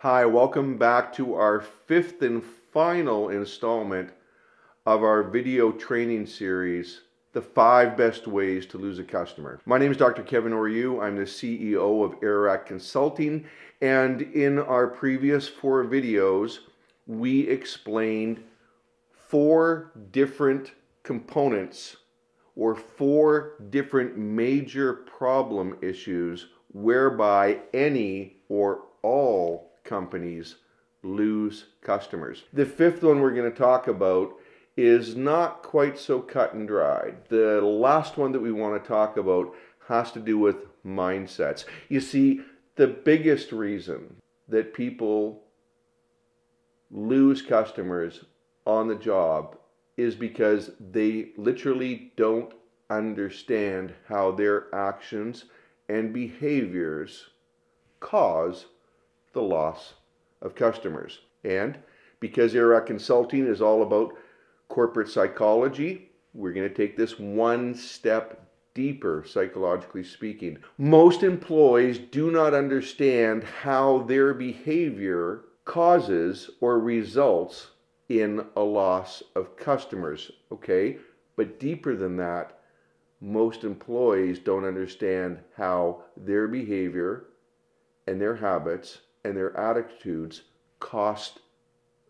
Hi, welcome back to our fifth and final installment of our video training series, The 5 Best Ways to Lose a Customer. My name is Dr. Kevin Orieux. I'm the CEO of Aararat Consulting, and in our previous 4 videos, we explained 4 different components or 4 different major problem issues whereby any or all companies lose customers. The 5th one we're going to talk about is not quite so cut and dried. The last one that we want to talk about has to do with mindsets. You see, the biggest reason that people lose customers on the job is because they literally don't understand how their actions and behaviors cause the loss of customers. And because Aararat Consulting is all about corporate psychology, we're going to take this one step deeper, psychologically speaking. Most employees do not understand how their behavior causes or results in a loss of customers, okay? But deeper than that, most employees don't understand how their behavior and their habits and their attitudes cost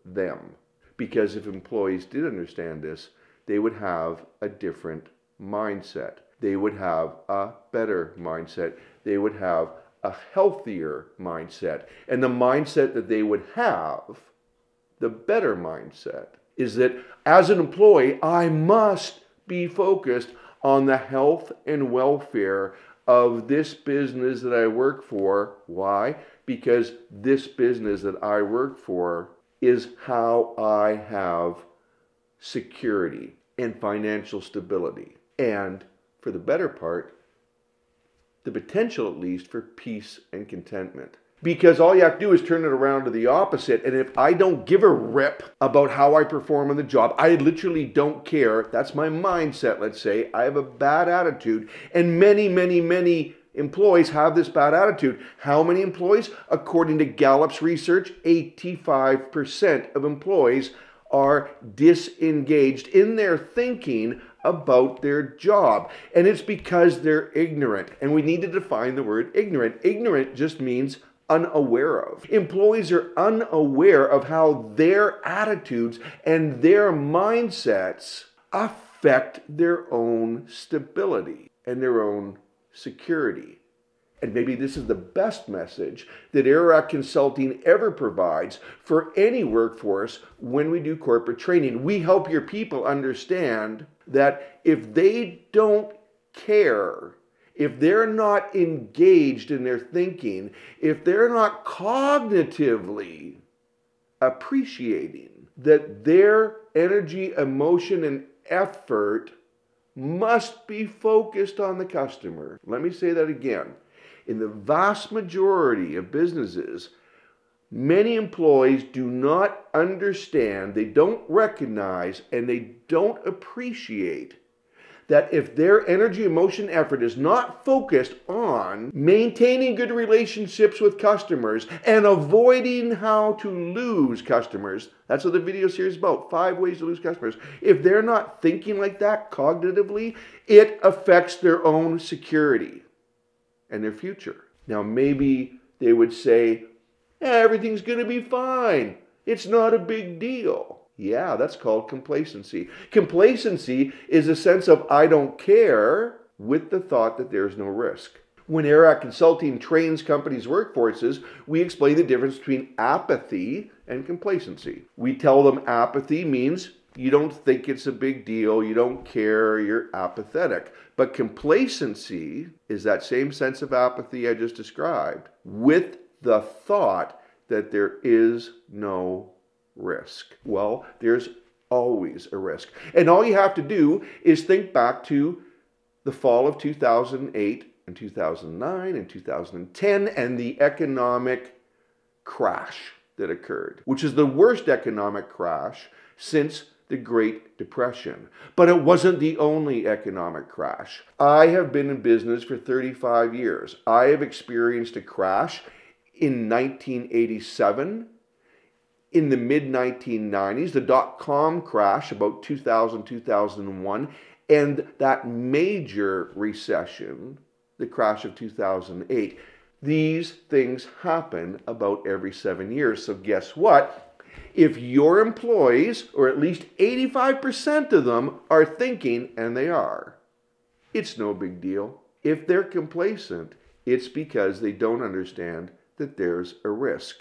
them. Because if employees did understand this, they would have a different mindset. They would have a better mindset. They would have a healthier mindset. And the mindset that they would have, the better mindset, is that as an employee, I must be focused on the health and welfare of this business that I work for. Why? Because this business that I work for is how I have security and financial stability. And for the better part, the potential at least for peace and contentment. Because all you have to do is turn it around to the opposite. And if I don't give a rip about how I perform on the job, I literally don't care. That's my mindset, let's say. I have a bad attitude. And many employees have this bad attitude. How many employees? According to Gallup's research, 85% of employees are disengaged in their thinking about their job. And it's because they're ignorant. And we need to define the word ignorant. Ignorant just means unaware of. Employees are unaware of how their attitudes and their mindsets affect their own stability and their own security. And maybe this is the best message that Aararat Consulting ever provides for any workforce when we do corporate training. We help your people understand that if they don't care, if they're not engaged in their thinking, if they're not cognitively appreciating that their energy, emotion, and effort must be focused on the customer. Let me say that again. In the vast majority of businesses, many employees do not understand, they don't recognize, and they don't appreciate that if their energy, emotion, effort is not focused on maintaining good relationships with customers and avoiding how to lose customers, that's what the video series is about, 5 ways to lose customers. If they're not thinking like that cognitively, it affects their own security and their future. Now maybe they would say, everything's going to be fine. It's not a big deal. Yeah, that's called complacency. Complacency is a sense of I don't care with the thought that there's no risk. When Aararat Consulting trains companies' workforces, we explain the difference between apathy and complacency. We tell them apathy means you don't think it's a big deal, you don't care, you're apathetic. But complacency is that same sense of apathy I just described with the thought that there is no risk. Well, there's always a risk. And all you have to do is think back to the fall of 2008 and 2009 and 2010 and the economic crash that occurred, which is the worst economic crash since the Great Depression. But it wasn't the only economic crash. I have been in business for 35 years. I have experienced a crash in 1987. In the mid-1990s, the dot-com crash about 2000, 2001, and that major recession, the crash of 2008. These things happen about every 7 years. So guess what? If your employees, or at least 85% of them, are thinking, and they are, it's no big deal. If they're complacent, it's because they don't understand that there's a risk.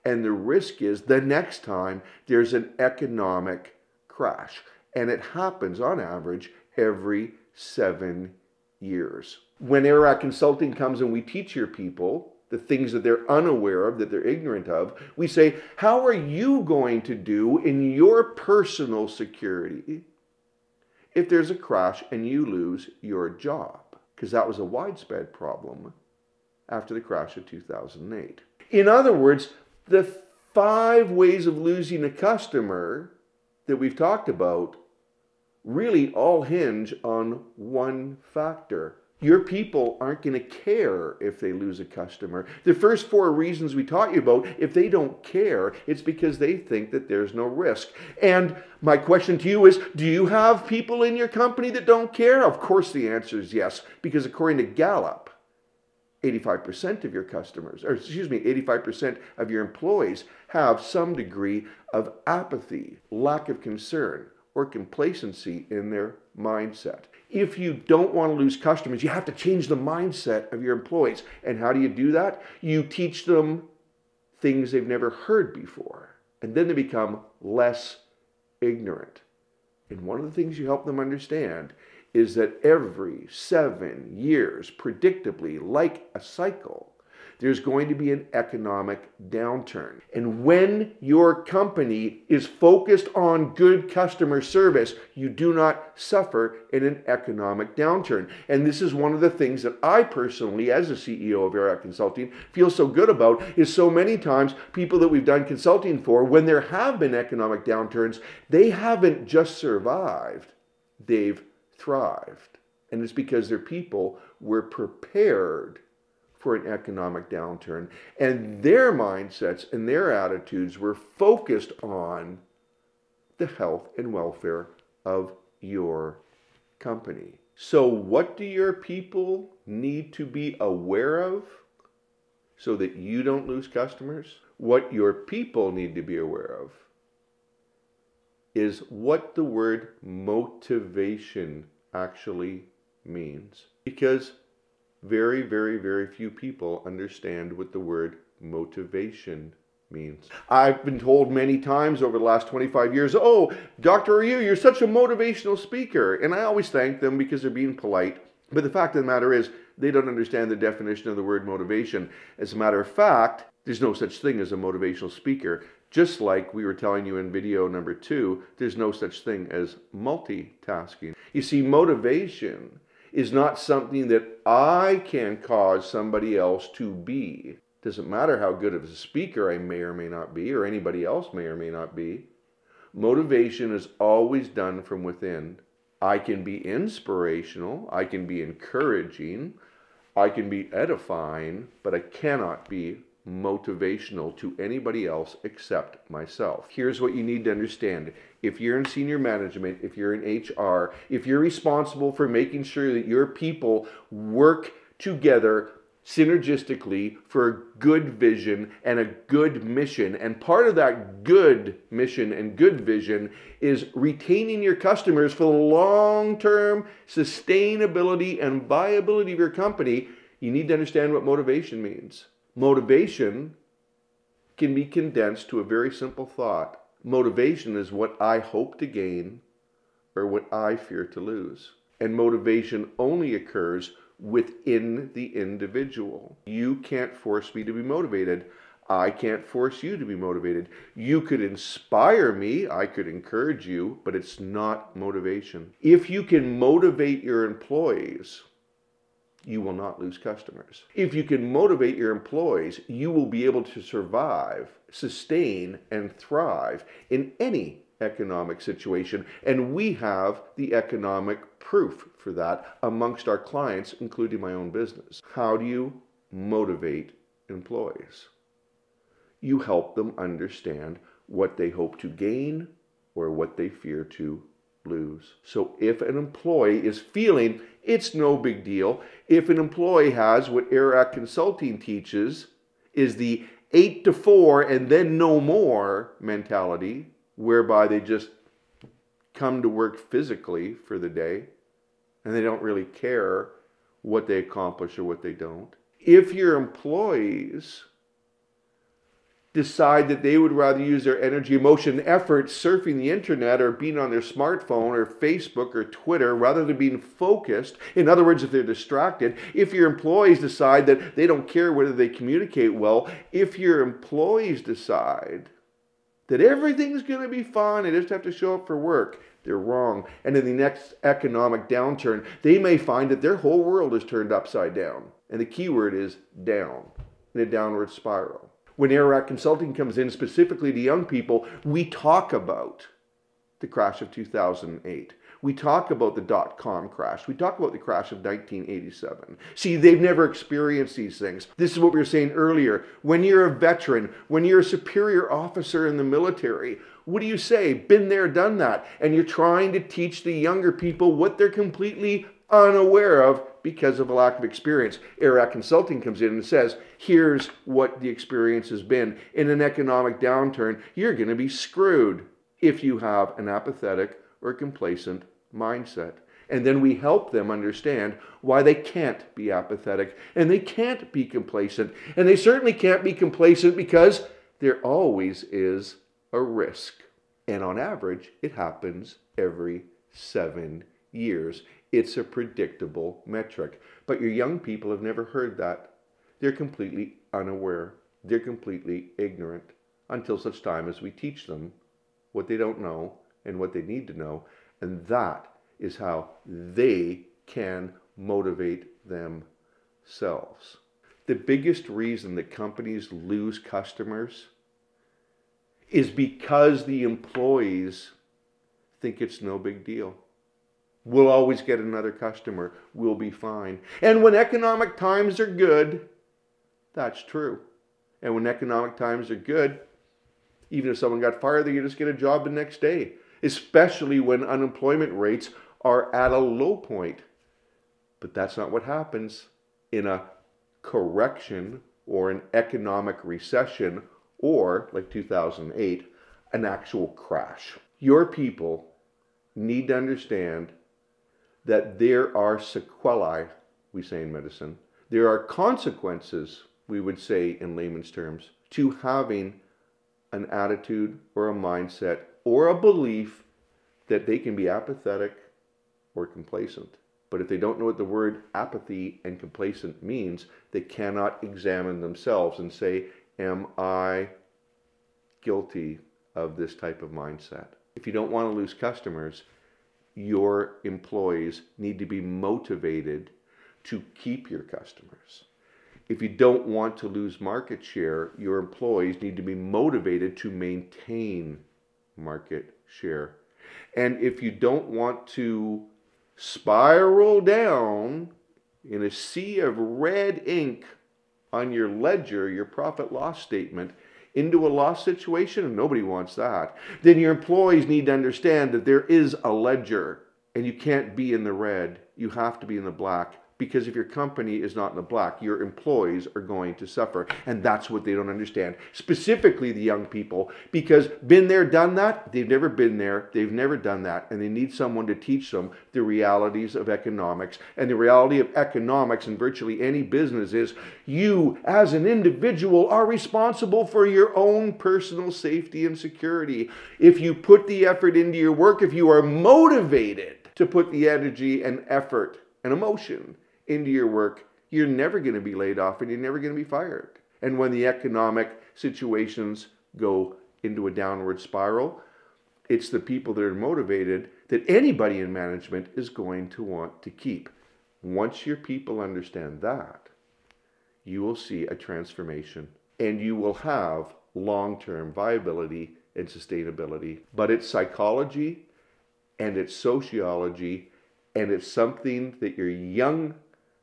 And the risk is the next time there's an economic crash. And it happens on average every 7 years. When Aararat Consulting comes and we teach your people the things that they're unaware of, that they're ignorant of, we say, how are you going to do in your personal security if there's a crash and you lose your job? Because that was a widespread problem after the crash of 2008. In other words, the 5 ways of losing a customer that we've talked about really all hinge on one factor. Your people aren't going to care if they lose a customer. The first 4 reasons we taught you about, if they don't care, it's because they think that there's no risk. And my question to you is, do you have people in your company that don't care? Of course the answer is yes, because according to Gallup, 85% of your customers, or excuse me, 85% of your employees have some degree of apathy, lack of concern, or complacency in their mindset. If you don't want to lose customers, you have to change the mindset of your employees. And how do you do that? You teach them things they've never heard before. And then they become less ignorant. And one of the things you help them understand is that every 7 years, predictably, like a cycle, there's going to be an economic downturn. And when your company is focused on good customer service, you do not suffer in an economic downturn. And this is one of the things that I personally, as a CEO of Aararat Consulting, feel so good about, is so many times people that we've done consulting for, when there have been economic downturns, they haven't just survived, they've thrived. And it's because their people were prepared for an economic downturn, and their mindsets and their attitudes were focused on the health and welfare of your company. So what do your people need to be aware of so that you don't lose customers? What your people need to be aware of is what the word motivation actually means. Because very, very, very few people understand what the word motivation means. I've been told many times over the last 25 years, oh, Dr. Orieux, you're such a motivational speaker. And I always thank them because they're being polite. But the fact of the matter is, they don't understand the definition of the word motivation. As a matter of fact, there's no such thing as a motivational speaker. Just like we were telling you in video number 2, there's no such thing as multitasking. You see, motivation is not something that I can cause somebody else to be. Doesn't matter how good of a speaker I may or may not be, or anybody else may or may not be. Motivation is always done from within. I can be inspirational, I can be encouraging, I can be edifying, but I cannot be motivational to anybody else except myself. Here's what you need to understand. If you're in senior management, if you're in HR, if you're responsible for making sure that your people work together synergistically for a good vision and a good mission, and part of that good mission and good vision is retaining your customers for the long-term sustainability and viability of your company, you need to understand what motivation means. Motivation can be condensed to a very simple thought. Motivation is what I hope to gain or what I fear to lose. And motivation only occurs within the individual. You can't force me to be motivated. I can't force you to be motivated. You could inspire me, I could encourage you, but it's not motivation. If you can motivate your employees, you will not lose customers. If you can motivate your employees, you will be able to survive, sustain, and thrive in any economic situation. And we have the economic proof for that amongst our clients, including my own business. How do you motivate employees? You help them understand what they hope to gain or what they fear to lose. So if an employee is feeling it's no big deal, if an employee has what Aararat Consulting teaches is the 8 to 4 and then no more mentality, whereby they just come to work physically for the day and they don't really care what they accomplish or what they don't. If your employees decide that they would rather use their energy, emotion, and effort surfing the internet or being on their smartphone or Facebook or Twitter rather than being focused, in other words, if they're distracted, if your employees decide that they don't care whether they communicate well, if your employees decide that everything's going to be fine, they just have to show up for work, they're wrong. And in the next economic downturn, they may find that their whole world is turned upside down. And the key word is down, in a downward spiral. When Aararat Consulting comes in specifically to young people, we talk about the crash of 2008. We talk about the dot-com crash. We talk about the crash of 1987. See, they've never experienced these things. This is what we were saying earlier. When you're a veteran, when you're a superior officer in the military, what do you say? Been there, done that. And you're trying to teach the younger people what they're completely unaware of because of a lack of experience. Aararat Consulting comes in and says, here's what the experience has been. In an economic downturn, you're going to be screwed if you have an apathetic or complacent mindset. And then we help them understand why they can't be apathetic and they can't be complacent. And they certainly can't be complacent because there always is a risk. And on average, it happens every 7 years. It's a predictable metric. But your young people have never heard that. They're completely unaware. They're completely ignorant until such time as we teach them what they don't know and what they need to know. And that is how they can motivate themselves. The biggest reason that companies lose customers is because the employees think it's no big deal. We'll always get another customer. We'll be fine. And when economic times are good, that's true. And when economic times are good, even if someone got fired, they could just get a job the next day, especially when unemployment rates are at a low point. But that's not what happens in a correction or an economic recession or, like 2008, an actual crash. Your people need to understand that there are sequelae, we say in medicine. There are consequences, we would say in layman's terms, to having an attitude or a mindset or a belief that they can be apathetic or complacent. But if they don't know what the word apathy and complacent means, they cannot examine themselves and say, am I guilty of this type of mindset? If you don't want to lose customers, your employees need to be motivated to keep your customers. If you don't want to lose market share, your employees need to be motivated to maintain market share. And if you don't want to spiral down in a sea of red ink on your ledger, your profit loss statement, into a loss situation, and nobody wants that, then your employees need to understand that there is a ledger and you can't be in the red. You have to be in the black, because if your company is not in the black, your employees are going to suffer. And that's what they don't understand, specifically the young people, because been there, done that, they've never been there, they've never done that, and they need someone to teach them the realities of economics. And the reality of economics in virtually any business is you as an individual are responsible for your own personal safety and security. If you put the effort into your work, if you are motivated to put the energy and effort and emotion into your work, you're never going to be laid off and you're never going to be fired. And when the economic situations go into a downward spiral, it's the people that are motivated that anybody in management is going to want to keep. Once your people understand that, you will see a transformation and you will have long-term viability and sustainability. But it's psychology and it's sociology, and it's something that your young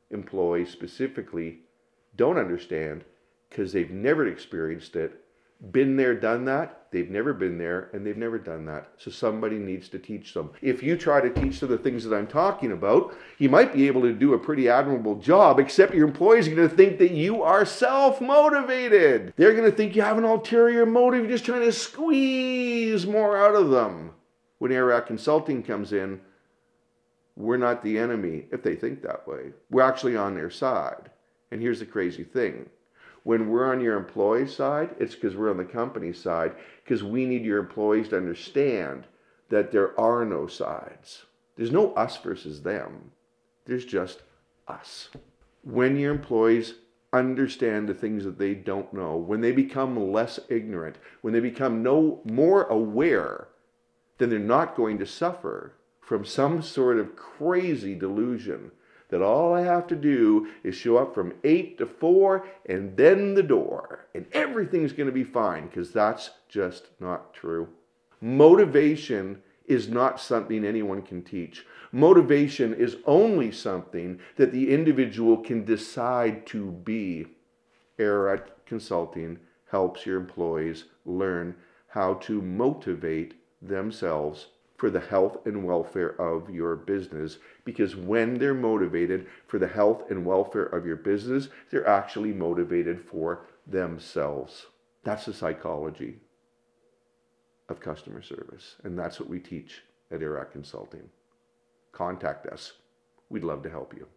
employees specifically don't understand because they've never experienced it, been there, done that. They've never been there and they've never done that. So somebody needs to teach them. If you try to teach them the things that I'm talking about, you might be able to do a pretty admirable job, except your employees are going to think that you are self-motivated. They're going to think you have an ulterior motive, you're just trying to squeeze more out of them. When Aararat Consulting comes in, we're not the enemy if they think that way. We're actually on their side. And here's the crazy thing. When we're on your employee side, it's because we're on the company side, because we need your employees to understand that there are no sides. There's no us versus them. There's just us. When your employees understand the things that they don't know, when they become less ignorant, when they become more aware, then they're not going to suffer from some sort of crazy delusion that all I have to do is show up from 8 to 4 and then the door and everything's going to be fine, because that's just not true. Motivation is not something anyone can teach. Motivation is only something that the individual can decide to be. Aararat Consulting helps your employees learn how to motivate themselves for the health and welfare of your business, because when they're motivated for the health and welfare of your business, they're actually motivated for themselves. That's the psychology of customer service, and that's what we teach at Aararat Consulting. Contact us. We'd love to help you.